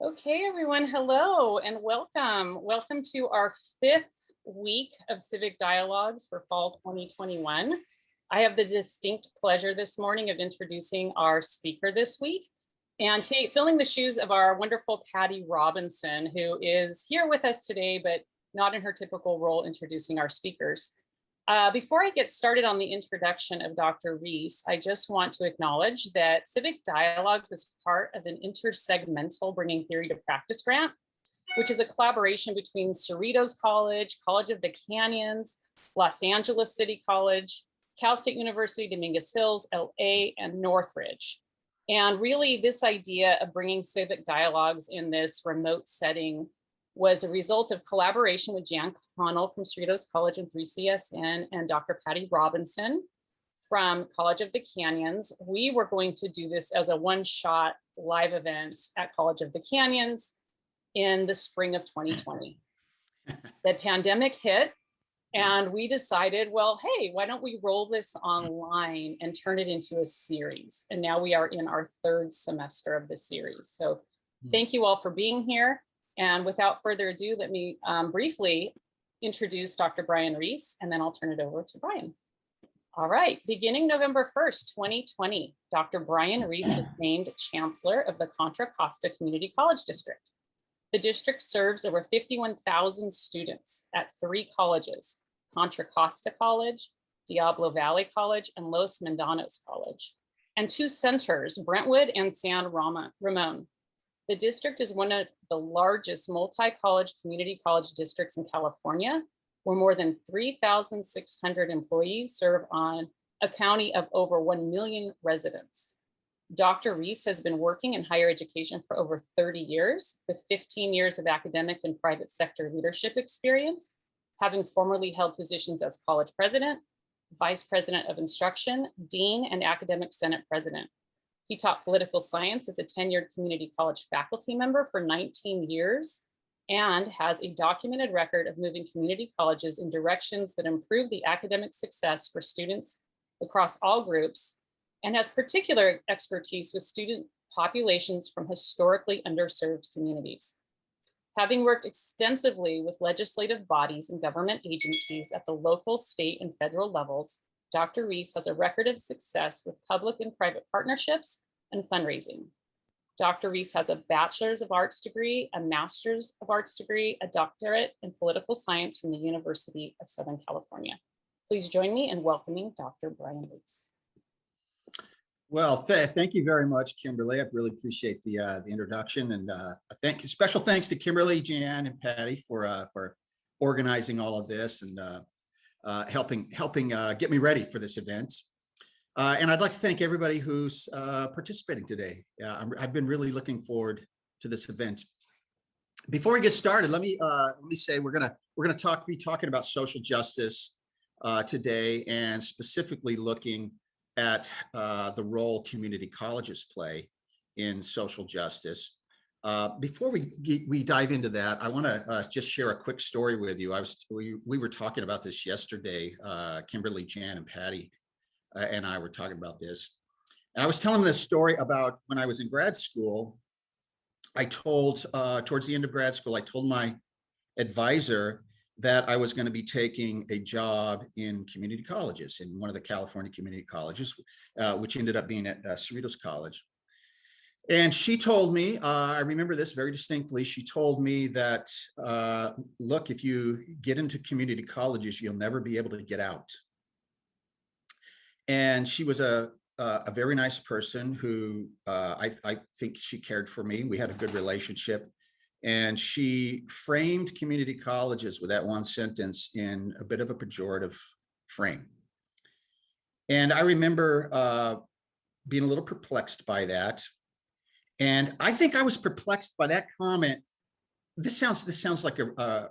Okay, everyone, hello and welcome. Welcome to our fifth week of Civic Dialogues for fall 2021. I have the distinct pleasure this morning of introducing our speaker this week and filling the shoes of our wonderful Patty Robinson, who is here with us today, but not in her typical role introducing our speakers. Before I get started on the introduction of Dr. Reese, I just want to acknowledge that Civic Dialogues is part of an intersegmental Bringing Theory to Practice grant, which is a collaboration between Cerritos College, College of the Canyons, Los Angeles City College, Cal State University, Dominguez Hills, LA, and Northridge. And really this idea of bringing civic dialogues in this remote setting was a result of collaboration with Jan Connell from Cerritos College and 3CSN and Dr. Patty Robinson from College of the Canyons. We were going to do this as a one-shot live event at College of the Canyons in the spring of 2020. The pandemic hit and we decided, well, hey, why don't we roll this online and turn it into a series? And now we are in our third semester of the series. So thank you all for being here. And without further ado, let me briefly introduce Dr. Brian Reese, and then I'll turn it over to Brian. All right, beginning November 1st, 2020, Dr. Brian Reese was named Chancellor of the Contra Costa Community College District. The district serves over 51,000 students at 3 colleges, Contra Costa College, Diablo Valley College, and Los Mendanos College, and 2 centers, Brentwood and San Ramon. The district is one of the largest multi-college community college districts in California, where more than 3,600 employees serve on a county of over 1 million residents. Dr. Reese has been working in higher education for over 30 years, with 15 years of academic and private sector leadership experience, having formerly held positions as college president, vice president of instruction, dean, and academic senate president. He taught political science as a tenured community college faculty member for 19 years and has a documented record of moving community colleges in directions that improve the academic success for students across all groups, and has particular expertise with student populations from historically underserved communities. Having worked extensively with legislative bodies and government agencies at the local, state, and federal levels, Dr. Reese has a record of success with public and private partnerships and fundraising. Dr. Reese has a Bachelor's of Arts degree, a Master's of Arts degree, a doctorate in political science from the University of Southern California. Please join me in welcoming Dr. Brian Reese. Well, thank you very much, Kimberly. I really appreciate the introduction, and special thanks to Kimberly, Jan, and Patty for organizing all of this and helping get me ready for this event. And I'd like to thank everybody who's participating today. I've been really looking forward to this event. Before we get started, let me say we're gonna be talking about social justice today, and specifically looking at the role community colleges play in social justice. Before we dive into that, I want to just share a quick story with you. We were talking about this yesterday. Kimberly, Jan, and Patty and I were talking about this. And I was telling this story about when I was in grad school. I told towards the end of grad school, I told my advisor that I was going to be taking a job in community colleges, in one of the California community colleges, which ended up being at Cerritos College. And she told me, I remember this very distinctly, she told me that, look, if you get into community colleges, you'll never be able to get out. And she was a very nice person who I think she cared for me. We had a good relationship. And she framed community colleges with that one sentence in a bit of a pejorative frame. And I remember being a little perplexed by that. And I think I was perplexed by that comment. This sounds like a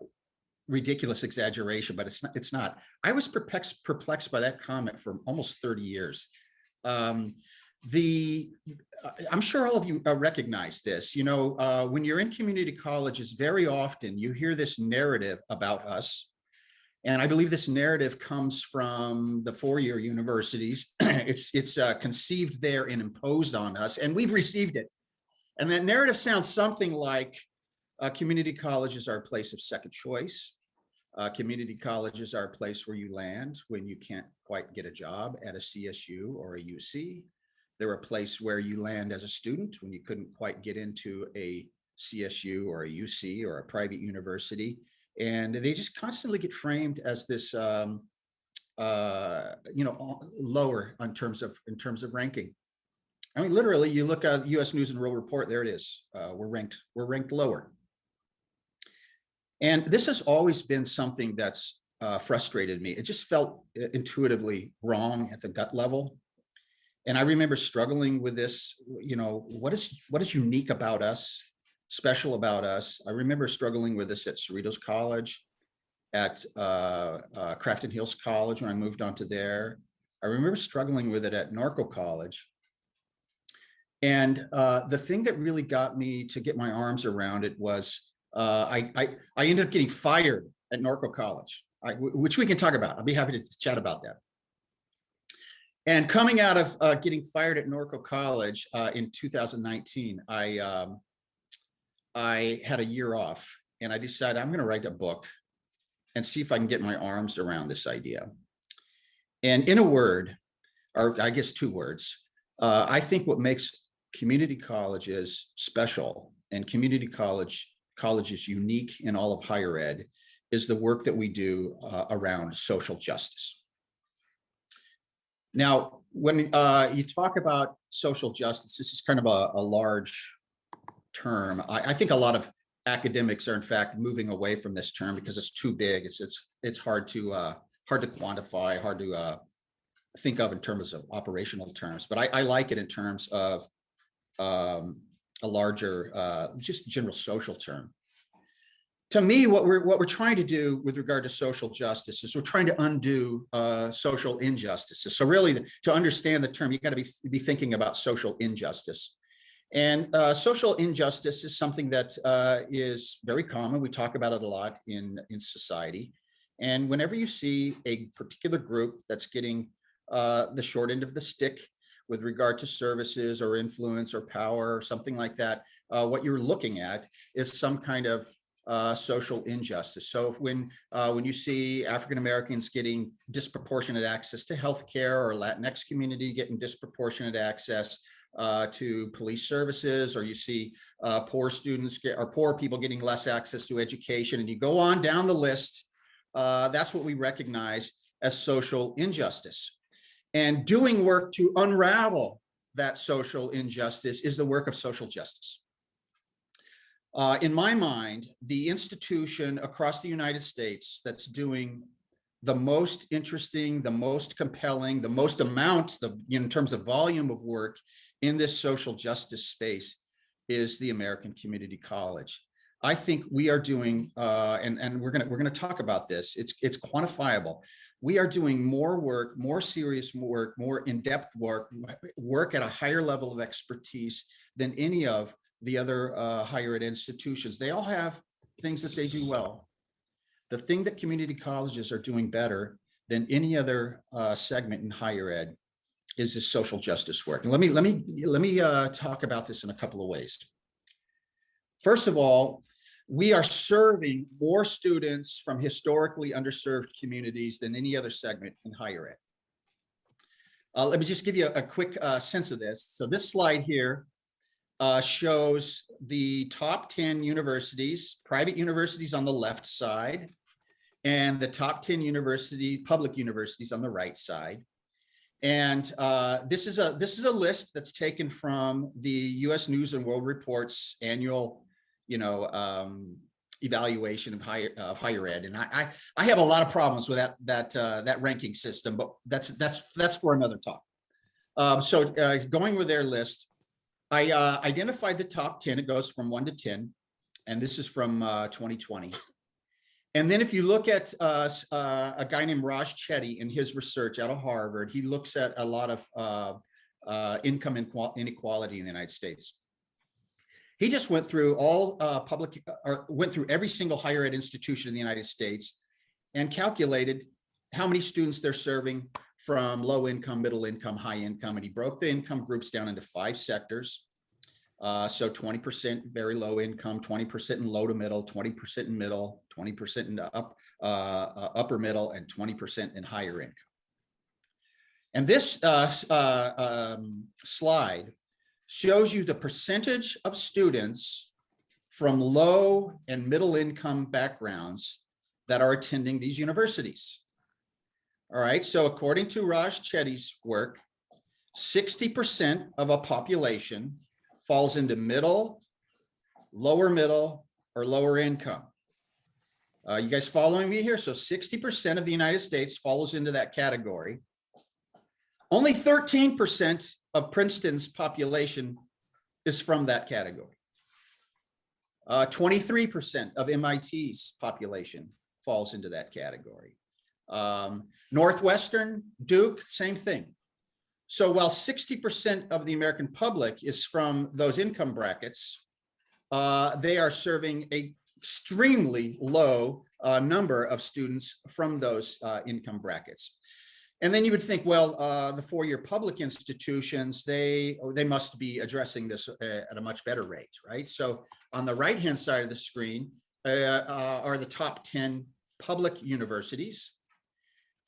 ridiculous exaggeration, but it's not. I was perplexed by that comment for almost 30 years. I'm sure all of you recognize this. You know, when you're in community colleges, very often you hear this narrative about us. And I believe this narrative comes from the four-year universities. It's conceived there and imposed on us, and we've received it. And that narrative sounds something like community colleges are a place of second choice. Community colleges are a place where you land when you can't quite get a job at a CSU or a UC. They're a place where you land as a student when you couldn't quite get into a CSU or a UC or a private university. And they just constantly get framed as this, lower in terms of ranking. I mean, literally, you look at the U.S. News and World Report, there it is. We're ranked lower. And this has always been something that's frustrated me. It just felt intuitively wrong at the gut level. And I remember struggling with this, what is unique about us, special about us? I remember struggling with this at Cerritos College, at Crafton Hills College when I moved on to there. I remember struggling with it at Norco College. And the thing that really got me to get my arms around it was I ended up getting fired at Norco College, which we can talk about. I'll be happy to chat about that. And coming out of getting fired at Norco College in 2019, I had a year off, and I decided I'm going to write a book and see if I can get my arms around this idea. And in a word, or I guess two words, I think what makes community colleges special and community colleges unique in all of higher ed is the work that we do around social justice. Now, when you talk about social justice, this is kind of a large term. I think a lot of academics are in fact moving away from this term because it's too big. It's hard to quantify, hard to think of in terms of operational terms. But I like it in terms of a larger, just general social term. To me, what we're trying to do with regard to social justice is we're trying to undo social injustices. So really, to understand the term, you got to be thinking about social injustice. And social injustice is something that is very common. We talk about it a lot in society. And whenever you see a particular group that's getting the short end of the stick with regard to services or influence or power or something like that, what you're looking at is some kind of social injustice. So when you see African Americans getting disproportionate access to healthcare, or Latinx community getting disproportionate access to police services, or you see poor students or poor people getting less access to education, and you go on down the list, that's what we recognize as social injustice. And doing work to unravel that social injustice is the work of social justice. In my mind, the institution across the United States that's doing the most interesting, the most compelling, the most amount, in terms of volume of work in this social justice space is the American Community College. I think we are doing, and we're gonna talk about this. It's quantifiable. We are doing more work, more serious work, more in-depth work at a higher level of expertise than any of the other higher ed institutions. They all have things that they do well. The thing that community colleges are doing better than any other segment in higher ed is this social justice work. And let me talk about this in a couple of ways. First of all, we are serving more students from historically underserved communities than any other segment in higher ed. Let me just give you a quick sense of this. So this slide here shows the top 10 universities, private universities on the left side, and the top 10 public universities on the right side. And this is a list that's taken from the U.S. News and World Report's annual, evaluation of higher ed. And I have a lot of problems with that ranking system, but that's for another talk. So going with their list, I identified the top 10. It goes from 1 to 10, and this is from 2020. And then if you look at a guy named Raj Chetty in his research out of Harvard, he looks at a lot of income inequality in the United States. He just went through went through every single higher ed institution in the United States and calculated how many students they're serving from low income, middle income, high income. And he broke the income groups down into 5 sectors. So 20% very low income, 20% in low to middle, 20% in middle, 20% in upper middle, and 20% in higher income. And this slide shows you the percentage of students from low and middle income backgrounds that are attending these universities. All right, so according to Raj Chetty's work, 60% of a population falls into middle, or lower income. You guys following me here? So 60% of the United States falls into that category. Only 13% of Princeton's population is from that category. 23% of MIT's population falls into that category. Northwestern, Duke, same thing. So while 60% of the American public is from those income brackets, they are serving a extremely low number of students from those income brackets. And then you would think, well, the four-year public institutions, they must be addressing this at a much better rate, right? So on the right-hand side of the screen are the top 10 public universities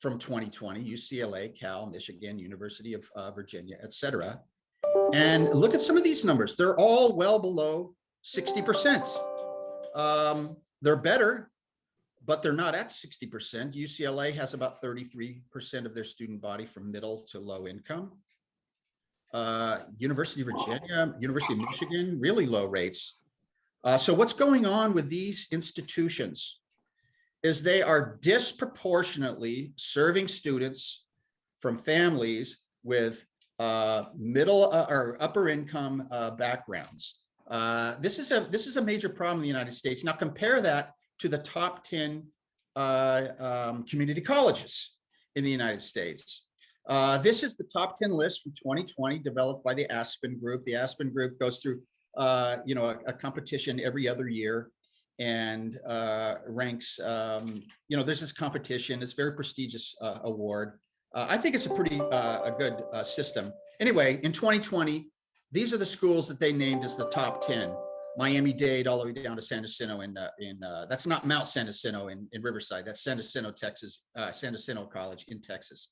from 2020, UCLA, Cal, Michigan, University of Virginia, et cetera. And look at some of these numbers. They're all well below 60%. They're better, but they're not at 60%. UCLA has about 33% of their student body from middle to low income. University of Virginia, University of Michigan, really low rates. So what's going on with these institutions is they are disproportionately serving students from families with middle or upper income backgrounds. This is a major problem in the United States. Now compare that to the top 10 community colleges in the United States. This is the top 10 list from 2020 developed by the Aspen Group. The Aspen Group goes through a competition every other year and ranks, there's this competition. It's a very prestigious award. I think it's a pretty good system. Anyway, in 2020, these are the schools that they named as the top 10. Miami-Dade all the way down to San Jacinto that's not Mount San Jacinto in Riverside, that's San Jacinto, Texas, San Jacinto College in Texas.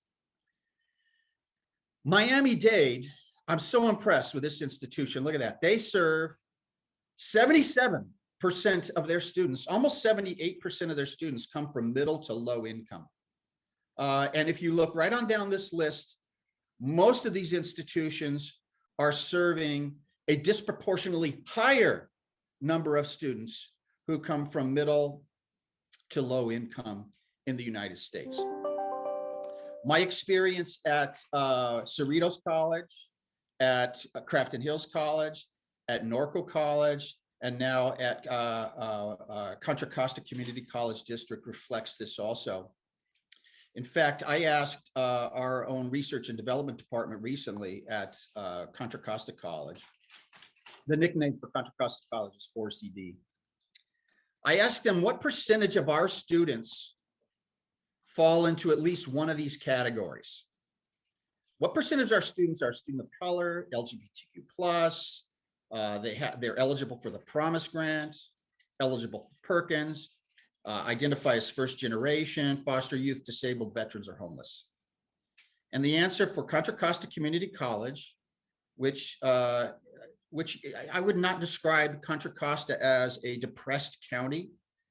Miami-Dade, I'm so impressed with this institution. Look at that. They serve 77% of their students, almost 78% of their students come from middle to low income. And if you look right on down this list, most of these institutions are serving a disproportionately higher number of students who come from middle to low income in the United States. My experience at Cerritos College, at Crafton Hills College, at Norco College, and now at Contra Costa Community College District reflects this also. In fact, I asked our own research and development department recently at Contra Costa College. The nickname for Contra Costa College is 4CD. I asked them what percentage of our students fall into at least one of these categories. What percentage of our students are student of color, LGBTQ+, they're eligible for the Promise Grant, eligible for Perkins, identify as first generation, foster youth, disabled, veterans, or homeless. And the answer for Contra Costa Community College, which I would not describe Contra Costa as a depressed county.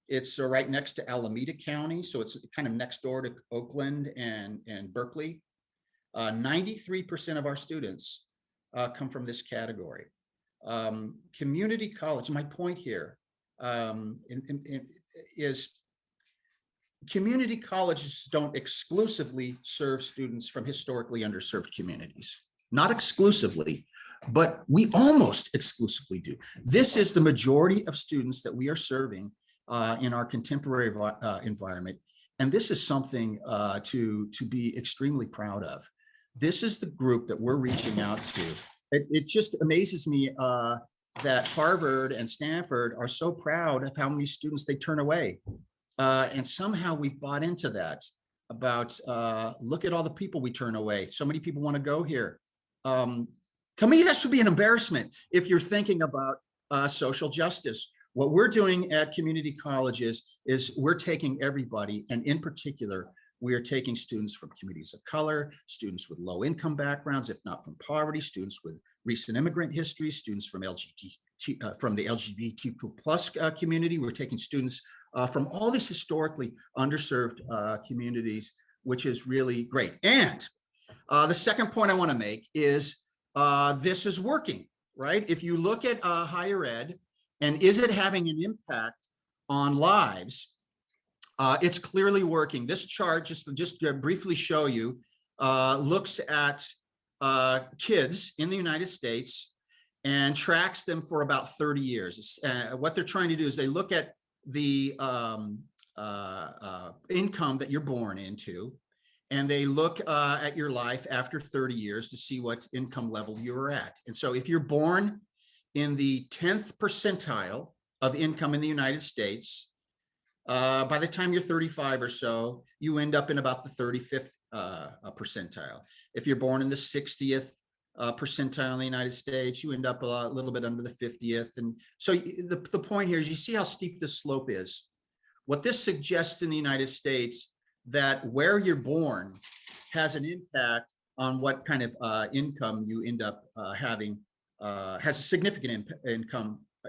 It's right next to Alameda County, so it's kind of next door to Oakland and Berkeley. 93% of our students come from this category. Community college, my point here is community colleges don't exclusively serve students from historically underserved communities. Not exclusively, but we almost exclusively do. This is the majority of students that we are serving in our contemporary environment. And this is something to be extremely proud of. This is the group that we're reaching out to. It just amazes me that Harvard and Stanford are so proud of how many students they turn away. And somehow we've bought into that about, look at all the people we turn away. So many people want to go here. To me, that should be an embarrassment if you're thinking about social justice. What we're doing at community colleges is we're taking everybody, and in particular, we are taking students from communities of color, students with low income backgrounds, if not from poverty, students with recent immigrant history, students from from the LGBTQ plus community. We're taking students from all these historically underserved communities, which is really great. And the second point I want to make is this is working, right? If you look at higher ed, and is it having an impact on lives? It's clearly working. This chart, just to briefly show you, looks at kids in the United States and tracks them for about 30 years. What they're trying to do is they look at the income that you're born into, and they look at your life after 30 years to see what income level you're at. And so if you're born in the 10th percentile of income in the United States, by the time you're 35 or so, you end up in about the 35th percentile. If you're born in the 60th percentile in the United States, you end up a little bit under the 50th. And so the point here is you see how steep this slope is. What this suggests in the United States, that where you're born has an impact on what kind of income you end up having, has a significant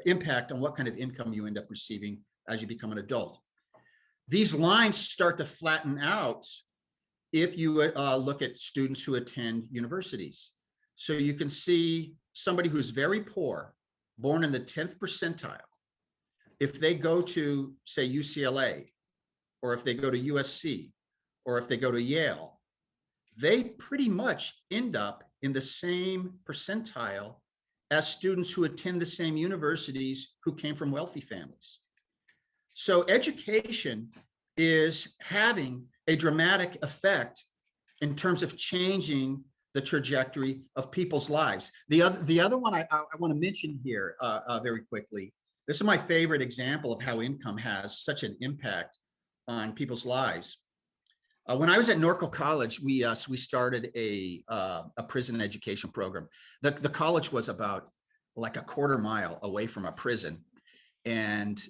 impact on what kind of income you end up receiving as you become an adult. These lines start to flatten out if you look at students who attend universities. So you can see somebody who's very poor, born in the 10th percentile, if they go to, say, UCLA, or if they go to USC, or if they go to Yale, they pretty much end up in the same percentile as students who attend the same universities who came from wealthy families. So education is having a dramatic effect in terms of changing the trajectory of people's lives. The other one I want to mention here very quickly. This is my favorite example of how income has such an impact on people's lives. When I was at Norco College, we started a prison education program. The college was about like a quarter mile away from a prison, and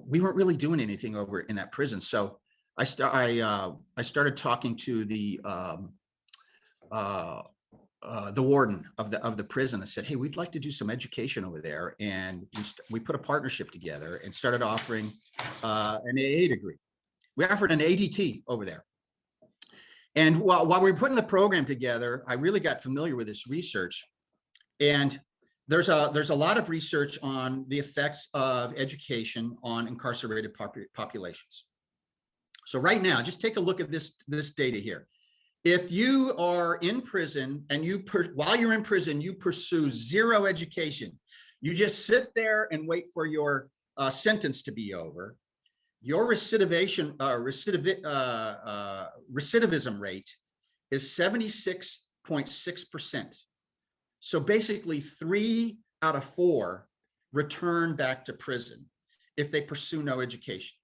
we weren't really doing anything over in that prison. So I started talking to the warden of the prison. I said, "Hey, we'd like to do some education over there," and we put a partnership together and started offering an AA degree. We offered an ADT over there. And while we were putting the program together, I really got familiar with this research. And there's a lot of research on the effects of education on incarcerated populations. So right now, just take a look at this data here. If you are in prison and while you're in prison, you pursue zero education, you just sit there and wait for your sentence to be over, your recidivism rate is 76.6%. So basically 3 out of 4 return back to prison if they pursue no education.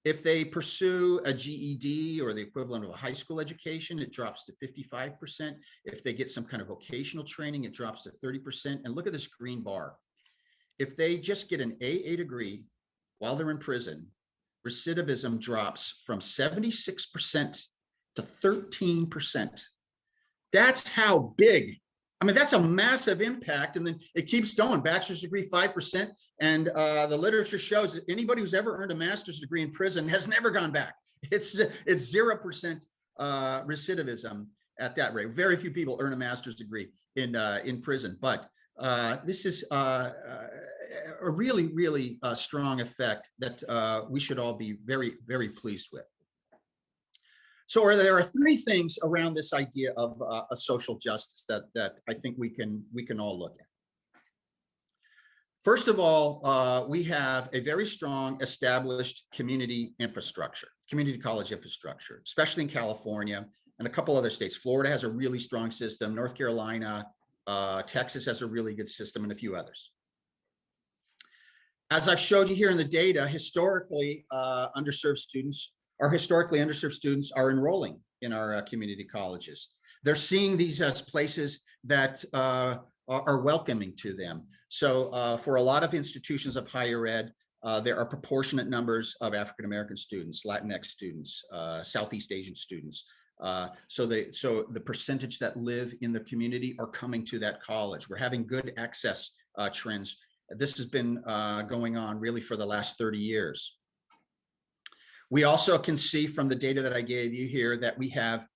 If they pursue a GED or the equivalent of a high school education, it drops to 55%. If they get some kind of vocational training, it drops to 30%. And look at this green bar. If they just get an AA degree while they're in prison, recidivism drops from 76% to 13%. That's how big. I mean, that's a massive impact. And then it keeps going. Bachelor's degree, 5%. And the literature shows that anybody who's ever earned a master's degree in prison has never gone back. It's 0% recidivism at that rate. Very few people earn a master's degree in prison. But this is a really, really strong effect that we should all be very, very pleased with. So there are 3 things around this idea of a social justice that I think we can all look at. First of all, we have a very strong established community infrastructure, community college infrastructure, especially in California and a couple other states. Florida has a really strong system. North Carolina, Texas has a really good system, and a few others. As I've showed you here in the data, historically underserved students are enrolling in our community colleges. They're seeing these as places that are welcoming to them. So for a lot of institutions of higher ed, there are proportionate numbers of African-American students, Latinx students, Southeast Asian students. So the percentage that live in the community are coming to that college. We're having good access trends. This has been going on really for the last 30 years. We also can see from the data that I gave you here that we have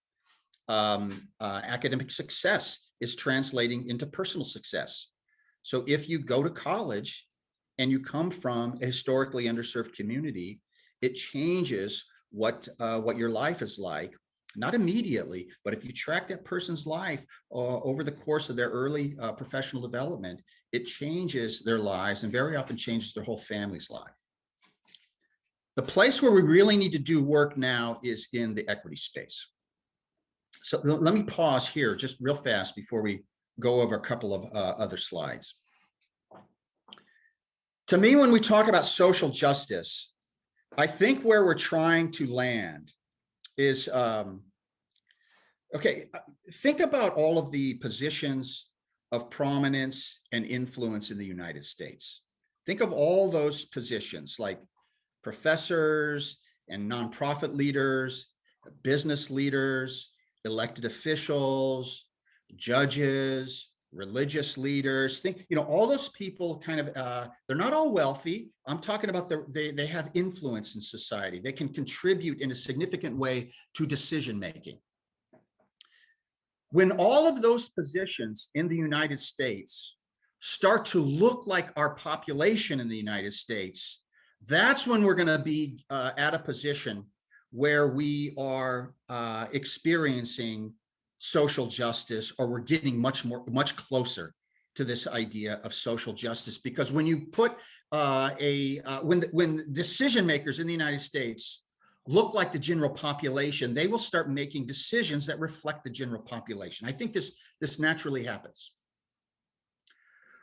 academic success is translating into personal success. So if you go to college and you come from a historically underserved community, it changes what your life is like. Not immediately, but if you track that person's life over the course of their early professional development, it changes their lives and very often changes their whole family's life. The place where we really need to do work now is in the equity space. So let me pause here just real fast before we go over a couple of other slides. To me, when we talk about social justice, I think where we're trying to land is, okay, think about all of the positions of prominence and influence in the United States. Think of all those positions like professors and nonprofit leaders, business leaders, elected officials, judges, religious leaders. Think, all those people kind of, they're not all wealthy. I'm talking about they have influence in society. They can contribute in a significant way to decision making. When all of those positions in the United States start to look like our population in the United States, that's when we're going to be at a position where we are experiencing social justice, or we're getting much closer to this idea of social justice. Because when you put when decision makers in the United States look like the general population, they will start making decisions that reflect the general population. I think this naturally happens.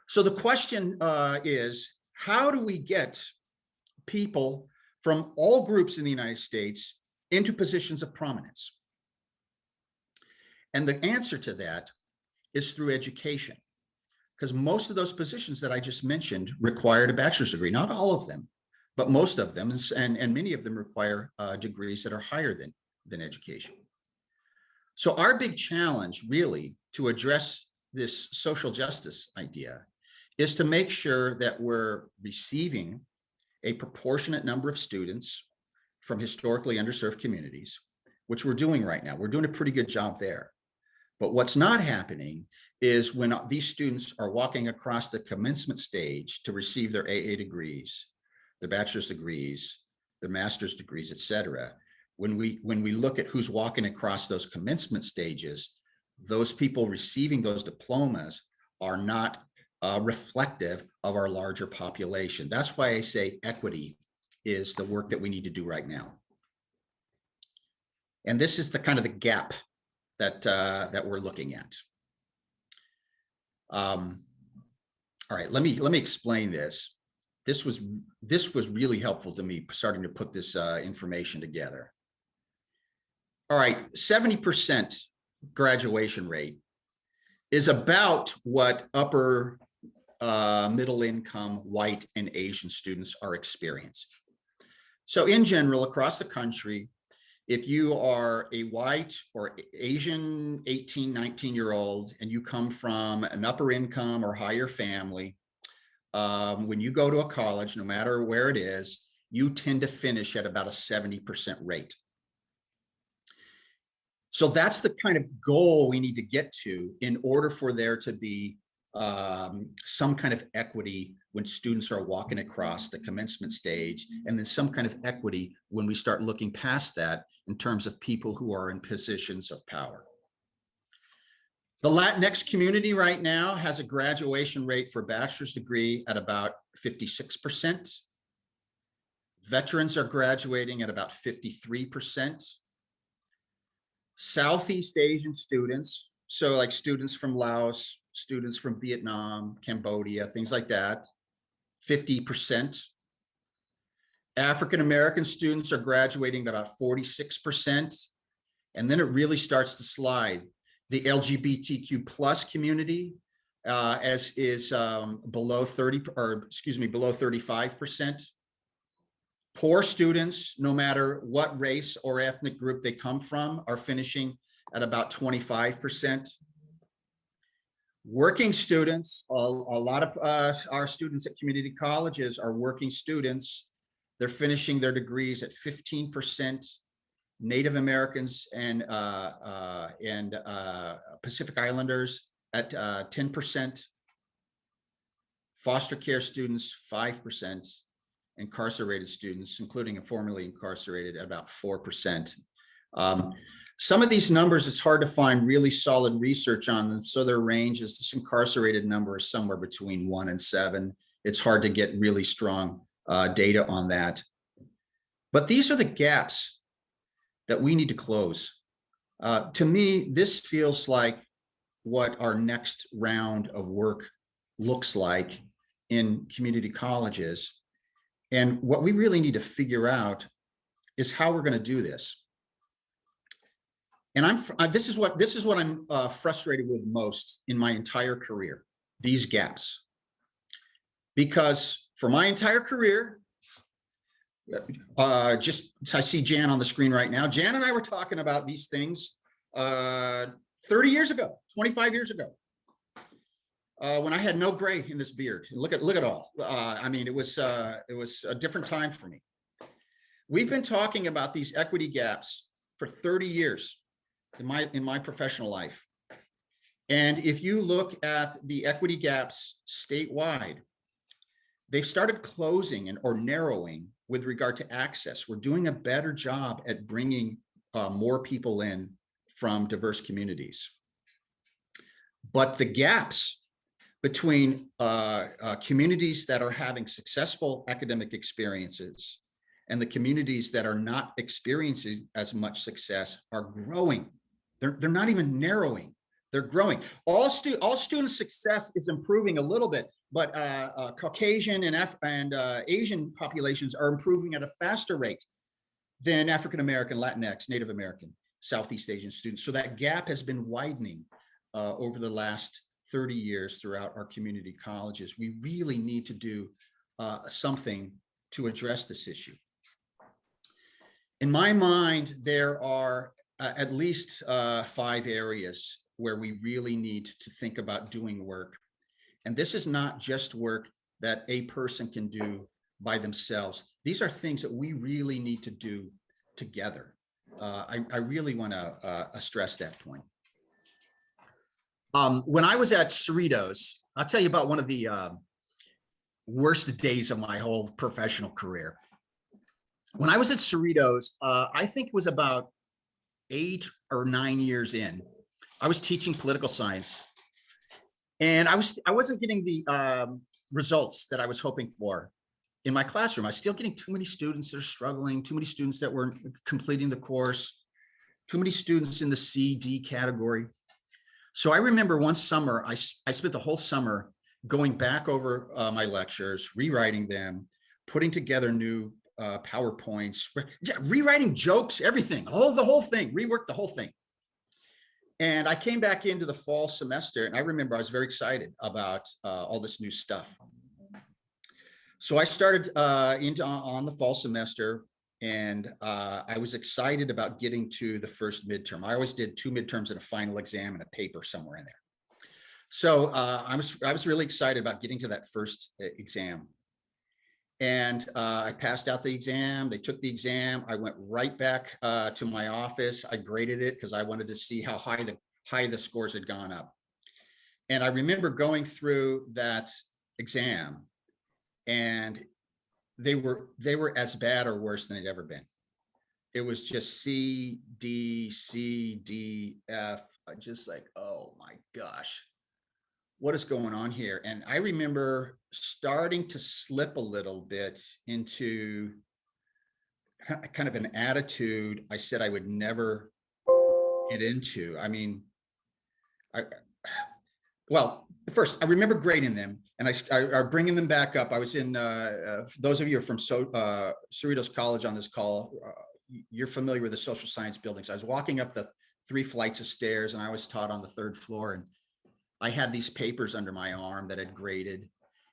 So the question is, how do we get people from all groups in the United States into positions of prominence? And the answer to that is through education, because most of those positions that I just mentioned required a bachelor's degree. Not all of them, but most of them, and many of them require degrees that are higher than education. So our big challenge really to address this social justice idea is to make sure that we're receiving a proportionate number of students from historically underserved communities, which we're doing right now. We're doing a pretty good job there. But what's not happening is when these students are walking across the commencement stage to receive their AA degrees, their bachelor's degrees, their master's degrees, et cetera, when we look at who's walking across those commencement stages, those people receiving those diplomas are not reflective of our larger population. That's why I say equity is the work that we need to do right now. And this is the kind of the gap that we're looking at. All right, let me explain this. This was really helpful to me starting to put this information together. All right, 70% graduation rate is about what upper middle income white and Asian students are experiencing. So in general, across the country, if you are a white or Asian 18, 19-year-old and you come from an upper income or higher family, when you go to a college, no matter where it is, you tend to finish at about a 70% rate. So that's the kind of goal we need to get to in order for there to be some kind of equity when students are walking across the commencement stage, and then some kind of equity when we start looking past that in terms of people who are in positions of power. The Latinx community right now has a graduation rate for a bachelor's degree at about 56%. Veterans are graduating at about 53%. Southeast Asian students, so like students from Laos, students from Vietnam, Cambodia, things like that, 50%. African-American students are graduating at about 46%. And then it really starts to slide. The LGBTQ plus community, as is below 30, or excuse me, below 35%. Poor students, no matter what race or ethnic group they come from, are finishing at about 25%. Working students, a lot of our students at community colleges are working students. They're finishing their degrees at 15%. Native Americans and Pacific Islanders at 10%. Foster care students, 5%. Incarcerated students, including and formerly incarcerated, at about 4%. Some of these numbers, it's hard to find really solid research on them. So their range is, this incarcerated number is somewhere between 1 and 7. It's hard to get really strong data on that. But these are the gaps that we need to close. To me, this feels like what our next round of work looks like in community colleges. And what we really need to figure out is how we're going to do this. And this is what I'm frustrated with most in my entire career, these gaps. Because for my entire career, I see Jan on the screen right now. Jan and I were talking about these things 30 years ago, 25 years ago, when I had no gray in this beard. Look at all. I mean, it was a different time for me. We've been talking about these equity gaps for 30 years in my professional life. And if you look at the equity gaps statewide, they've started closing or narrowing with regard to access. We're doing a better job at bringing more people in from diverse communities. But the gaps between communities that are having successful academic experiences and the communities that are not experiencing as much success are growing. They're not even narrowing, they're growing. All student success is improving a little bit, but Caucasian and Asian populations are improving at a faster rate than African-American, Latinx, Native American, Southeast Asian students. So that gap has been widening over the last 30 years throughout our community colleges. We really need to do something to address this issue. In my mind, there are at least 5 areas where we really need to think about doing work. And this is not just work that a person can do by themselves. These are things that we really need to do together. I really want to stress that point. When I was at Cerritos, I'll tell you about one of the worst days of my whole professional career. When I was at Cerritos, I think it was about 8 or 9 years in, I was teaching political science, and I wasn't getting the results that I was hoping for in my classroom. I was still getting too many students that are struggling, too many students that weren't completing the course, too many students in the C, D category. So I remember one summer, I spent the whole summer going back over my lectures, rewriting them, putting together new PowerPoints, rewriting jokes, everything, the whole thing, reworked the whole thing. And I came back into the fall semester, and I remember I was very excited about all this new stuff. So I started on the fall semester, and I was excited about getting to the first midterm. I always did 2 midterms and a final exam and a paper somewhere in there. So I was really excited about getting to that first exam. And I passed out the exam. They took the exam. I went right back to my office. I graded it because I wanted to see how high the scores had gone up. And I remember going through that exam, and they were as bad or worse than they'd ever been. It was just C, D, C, D, F. Just like, oh my gosh, what is going on here? And I remember starting to slip a little bit into kind of an attitude I said I would never get into. I mean, well, first, I remember grading them, and I bringing them back up. I was in, for those of you from Cerritos College on this call, you're familiar with the social science buildings. I was walking up the 3 flights of stairs, and I was taught on the 3rd floor. And I had these papers under my arm that had graded.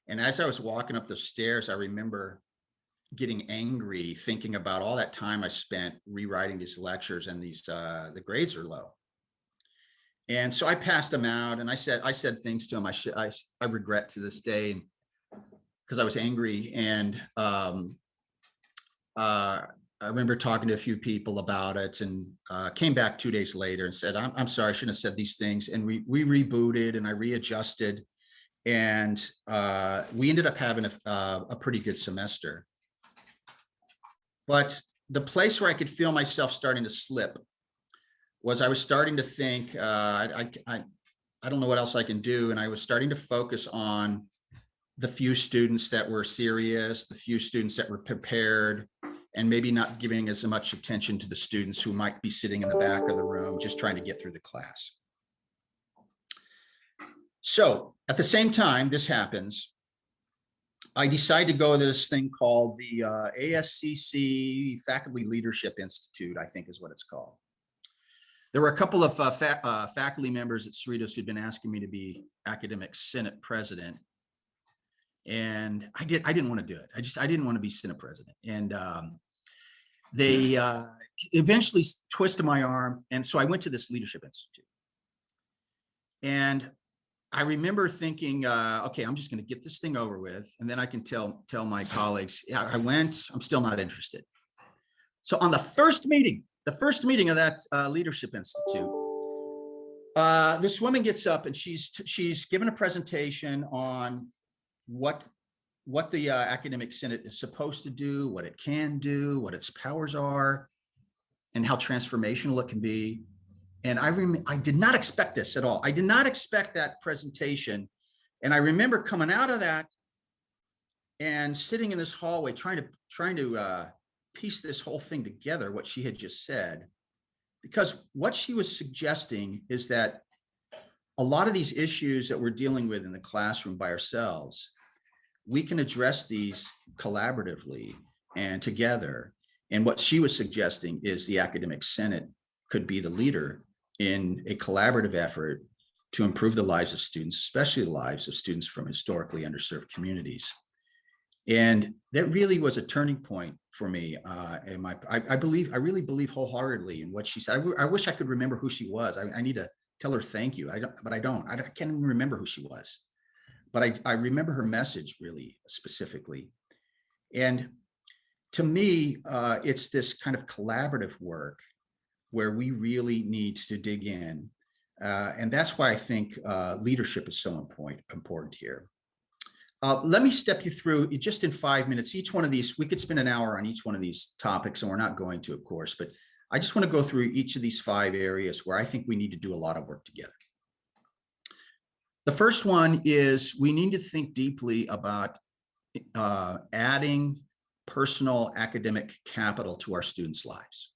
And as I was walking up the stairs, I remember getting angry, thinking about all that time I spent rewriting these lectures, and the grades are low. And so I passed them out, and I said things to him I regret to this day, because I was angry. And I remember talking to a few people about it, and came back 2 days later and said, I'm sorry, I shouldn't have said these things. And we rebooted, and I readjusted, and we ended up having a pretty good semester. But the place where I could feel myself starting to slip was I was starting to think, I don't know what else I can do. And I was starting to focus on the few students that were serious, the few students that were prepared, and maybe not giving as much attention to the students who might be sitting in the back of the room, just trying to get through the class. So at the same time this happens, I decided to go to this thing called the ASCC Faculty Leadership Institute, I think is what it's called. There were a couple of faculty members at Cerritos who'd been asking me to be academic senate president. And I didn't want to do it. I didn't want to be senate president. And they eventually twisted my arm. And so I went to this leadership institute. And I remember thinking, okay, I'm just going to get this thing over with, and then I can tell my colleagues, yeah, I went, I'm still not interested. So on the first meeting of that leadership institute, this woman gets up and she's given a presentation on what the academic senate is supposed to do, what it can do, what its powers are, and how transformational it can be. And I did not expect this at all. I did not expect that presentation. And I remember coming out of that and sitting in this hallway trying to piece this whole thing together, what she had just said, because what she was suggesting is that a lot of these issues that we're dealing with in the classroom by ourselves, we can address these collaboratively and together. And what she was suggesting is the academic senate could be the leader in a collaborative effort to improve the lives of students, especially the lives of students from historically underserved communities. And that really was a turning point for me. And I really believe wholeheartedly in what she said. I wish I could remember who she was. I need to tell her thank you. I can't even remember who she was. But I remember her message really specifically. And to me, it's this kind of collaborative work where we really need to dig in. And that's why I think leadership is so important here. Let me step you through just in 5 minutes. Each one of these, we could spend an hour on each one of these topics, and we're not going to, of course, but I just want to go through each of these 5 areas where I think we need to do a lot of work together. The first one is we need to think deeply about adding personal academic capital to our students' lives.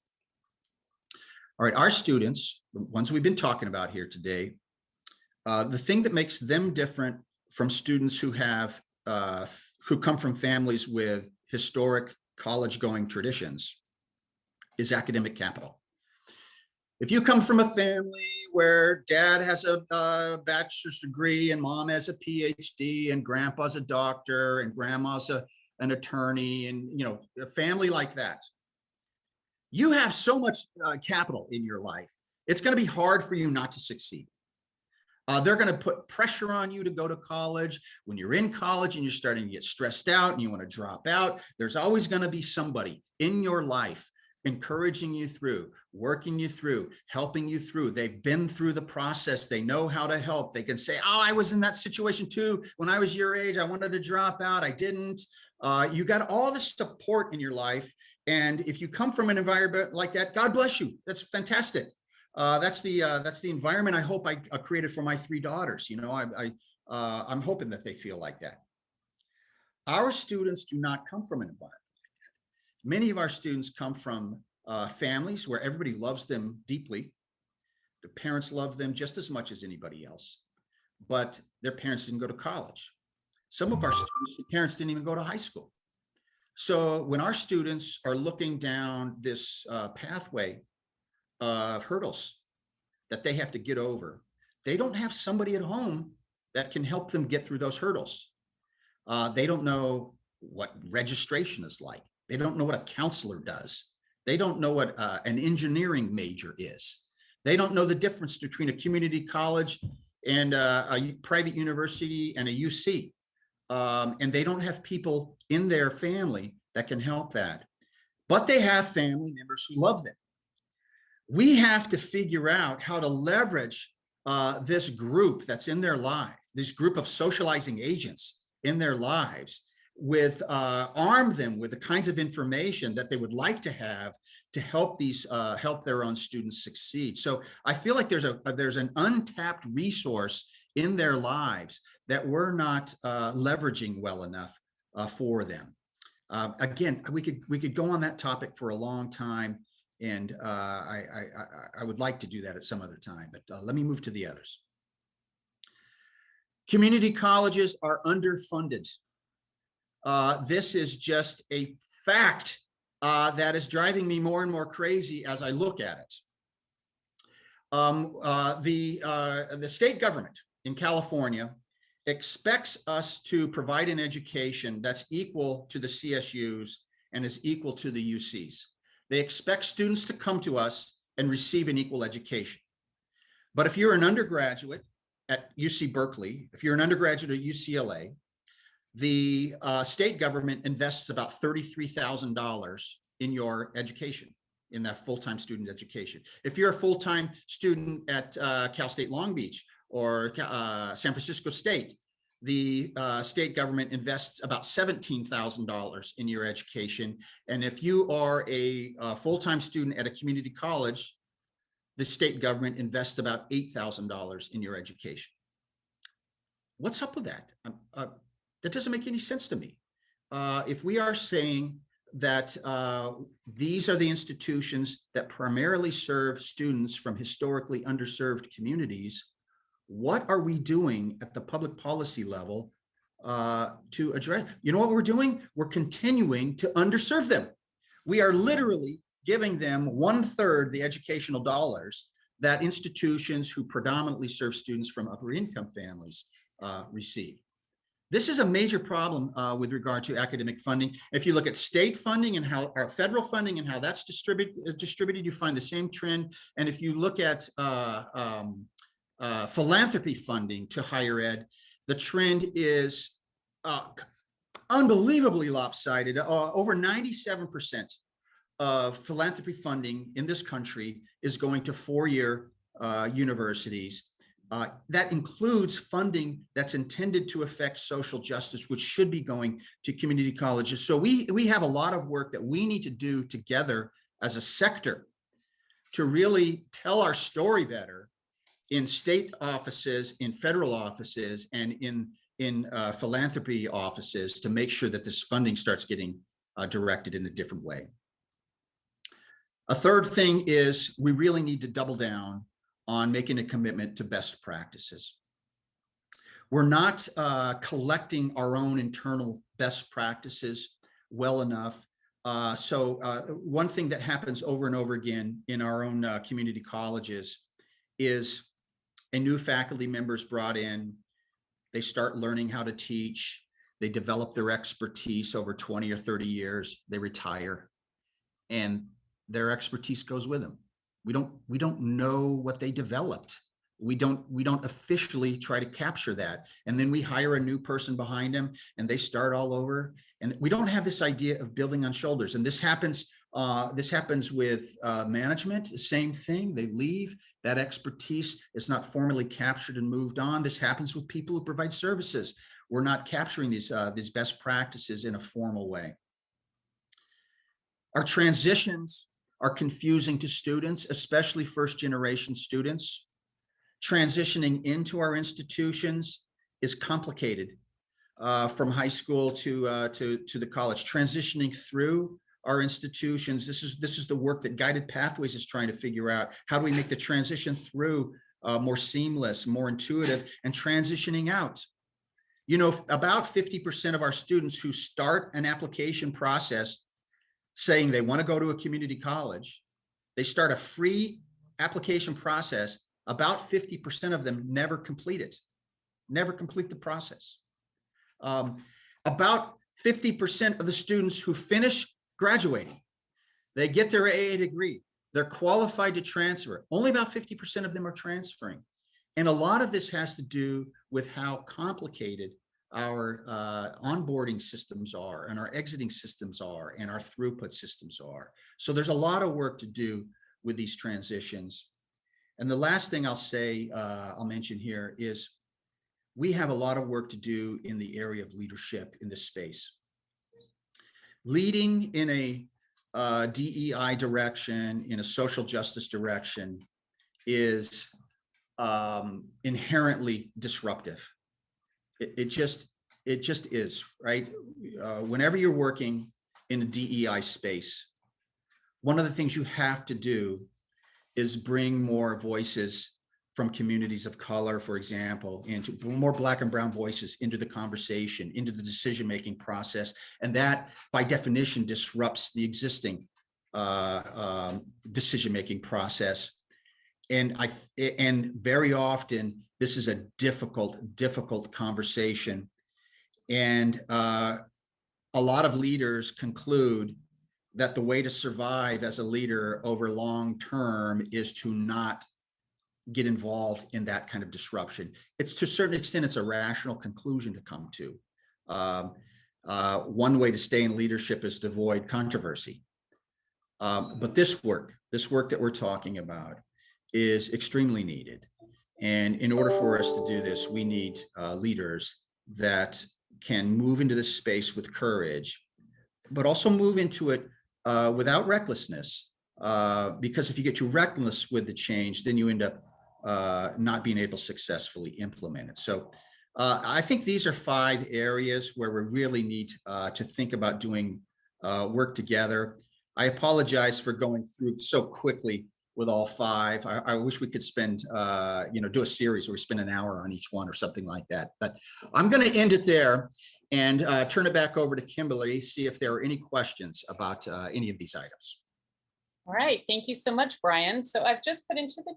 All right, our students, the ones we've been talking about here today, the thing that makes them different from students who come from families with historic college-going traditions is academic capital. If you come from a family where dad has a bachelor's degree and mom has a PhD and grandpa's a doctor and grandma's an attorney, and a family like that, you have so much capital in your life, it's going to be hard for you not to succeed. They're going to put pressure on you to go to college. When you're in college and you're starting to get stressed out and you want to drop out, there's always going to be somebody in your life encouraging you through, working you through, helping you through. They've been through the process. They know how to help. They can say, oh, I was in that situation too. When I was your age, I wanted to drop out. I didn't. You got all the support in your life. And if you come from an environment like that, God bless you. That's fantastic. That's the environment I hope I created for my 3 daughters. I'm hoping that they feel like that. Our students do not come from an environment like that. Many of our students come from families where everybody loves them deeply. The parents love them just as much as anybody else, but their parents didn't go to college. Some of our students, the parents didn't even go to high school. So when our students are looking down this pathway of hurdles that they have to get over they don't have somebody at home that can help them get through those hurdles. They don't know what registration is like. They don't know what a counselor does. They don't know what an engineering major is. They don't know the difference between a community college and a private university and a UC. And they don't have people in their family that can help that. But they have family members who love them. We have to figure out how to leverage this group that's in their life, this group of socializing agents in their lives, with arm them with the kinds of information that they would like to have to help these help their own students succeed. So I feel like there's an untapped resource in their lives that we're not leveraging well enough for them. Again, we could go on that topic for a long time, and I would like to do that at some other time, but let me move to the others. Community colleges are underfunded. This is just a fact that is driving me more and more crazy as I look at it. The state government in California expects us to provide an education that's equal to the CSUs and is equal to the UCs. They expect students to come to us and receive an equal education. But if you're an undergraduate at UC Berkeley, if you're an undergraduate at UCLA, the state government invests about $33,000 in your education, in that full-time student education. If you're a full-time student at Cal State Long Beach or San Francisco State, the state government invests about $17,000 in your education. And if you are a full-time student at a community college, the state government invests about $8,000 in your education. What's up with that? That doesn't make any sense to me. If we are saying that these are the institutions that primarily serve students from historically underserved communities, what are we doing at the public policy level to address? You know what we're doing? We're continuing to underserve them. We are literally giving them 1/3 the educational dollars that institutions who predominantly serve students from upper income families receive. This is a major problem with regard to academic funding. If you look at state funding and how our federal funding and how that's distributed, you find the same trend. And if you look at philanthropy funding to higher ed, the trend is unbelievably lopsided. Over 97% of philanthropy funding in this country is going to four-year universities. That includes funding that's intended to affect social justice, which should be going to community colleges. So we have a lot of work that we need to do together as a sector to really tell our story better in state offices, in federal offices, and in philanthropy offices to make sure that this funding starts getting directed in a different way. A third thing is we really need to double down on making a commitment to best practices. We're not collecting our own internal best practices well enough. So one thing that happens over and over again in our own community colleges is a new faculty member is brought in, they start learning how to teach, they develop their expertise over 20 or 30 years, they retire, and their expertise goes with them. We don't know what they developed. We don't officially try to capture that. And then we hire a new person behind them and they start all over. And we don't have this idea of building on shoulders. And this happens with management, the same thing. They leave, that expertise is not formally captured and moved on. This happens with people who provide services. We're not capturing these best practices in a formal way. Our transitions are confusing to students, especially first-generation students. Transitioning into our institutions is complicated from high school to the college. Transitioning through our institutions, this is the work that Guided Pathways is trying to figure out. How do we make the transition through more seamless, more intuitive, and transitioning out? You know, about 50% of our students who start an application process saying they want to go to a community college, they start a free application process about 50% of them never complete it, never complete the process. About 50% of the students who finish graduating, they get their AA degree, they're qualified to transfer. Only about 50% of them are transferring. And a lot of this has to do with how complicated our onboarding systems are and our exiting systems are and our throughput systems are. So there's a lot of work to do with these transitions. And the last thing I'll say, I'll mention here is we have a lot of work to do in the area of leadership in this space. Leading in a DEI direction, in a social justice direction, is inherently disruptive. It just is, right? Whenever you're working in a DEI space, one of the things you have to do is bring more voices from communities of color, for example, into more Black and brown voices into the conversation, into the decision-making process. And that, by definition, disrupts the existing decision-making process. And very often, this is a difficult conversation. And a lot of leaders conclude that the way to survive as a leader over long term is to not get involved in that kind of disruption. It's, to a certain extent, it's a rational conclusion to come to. One way to stay in leadership is to avoid controversy. But this work that we're talking about is extremely needed. And in order for us to do this, we need leaders that can move into this space with courage, but also move into it without recklessness. Because if you get too reckless with the change, then you end up not being able to successfully implement it. So I think these are 5 areas where we really need to think about doing work together. I apologize for going through so quickly with all 5. I wish we could spend, do a series where we spend an hour on each one or something like that. But I'm going to end it there and turn it back over to Kimberly, see if there are any questions about any of these items. All right, thank you so much, Brian. So I've just put into the